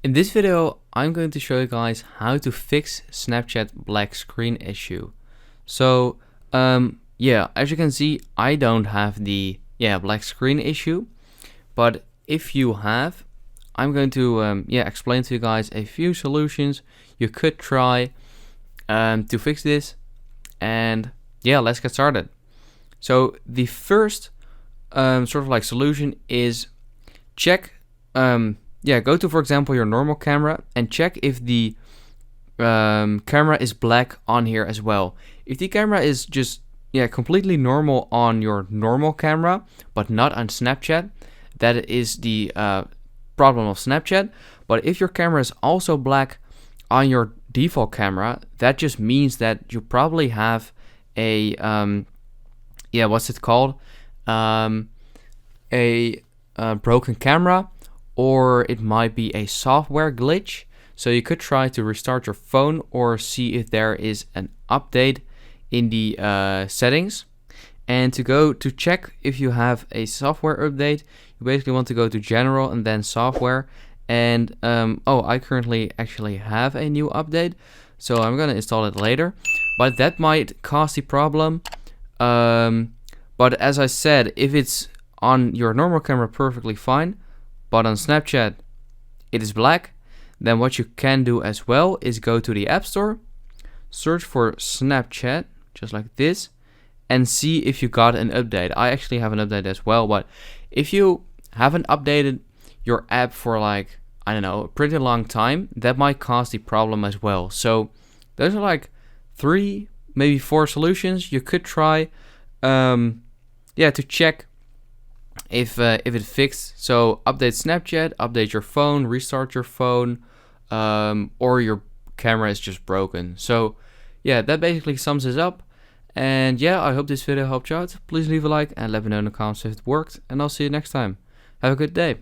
In this video, I'm going to show you guys how to fix Snapchat black screen issue. So, yeah, as you can see, I don't have the black screen issue, but if you have, I'm going to explain to you guys a few solutions you could try to fix this, and yeah, let's get started. So the first sort of like solution is check go to, for example, your normal camera and check if the camera is black on here as well. If the camera is just completely normal on your normal camera but not on Snapchat, that is the problem of Snapchat. But if your camera is also black on your default camera, that just means that you probably have a what's it called, a broken camera, or it might be a software glitch. So you could try to restart your phone or see if there is an update in the settings. And to check if you have a software update, you basically want to go to General and then Software. And I currently actually have a new update, so I'm gonna install it later. But that might cause the problem. But as I said, if it's on your normal camera, perfectly fine, but on Snapchat it is black, then what you can do as well is go to the App Store, search for Snapchat, just like this, and see if you got an update. I actually have an update as well, but if you haven't updated your app for like, I don't know, a pretty long time, that might cause the problem as well. So those are like 3, maybe 4 solutions you could try to check if it fixed. So update Snapchat, update your phone, restart your phone, or your camera is just broken. So yeah, that basically sums it up. And yeah, I hope this video helped you out. Please leave a like and let me know in the comments if it worked, and I'll see you next time. Have a good day.